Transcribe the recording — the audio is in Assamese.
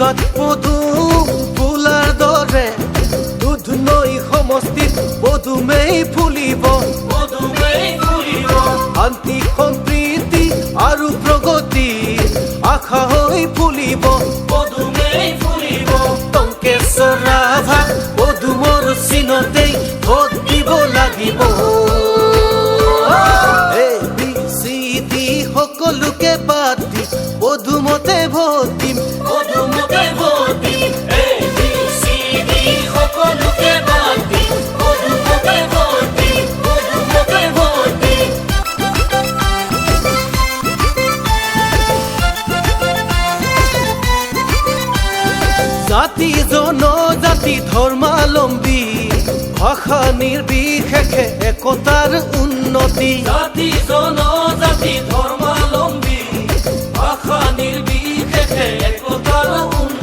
পূৰ্ণিমাত পদুম ফুলাৰ দৰে দুধ নৈ সমষ্টিত পদুমেই ফুলিব শান্তি সম্প্ৰীতি আৰু প্ৰগতি আশা হৈ ফুলিব টংকেশ্বৰ ৰাভা পদুমৰ চিনতেই ভোট দিব লাগিব ABCD সকলোকে বাদ দি পদুমতে ভোট দিম ABCD সকলোকে বাদ দি পদুমতে ভোট দিম জাতি জনজাতি ধৰ্মাৱলম্বী ভাষা নিৰ্বিশেষে একতাৰ উন্নতি জাতি জনজাতি ধৰ্মাৱলম্বী ভাষা নিৰ্বিশেষে একতাৰ উন্নতি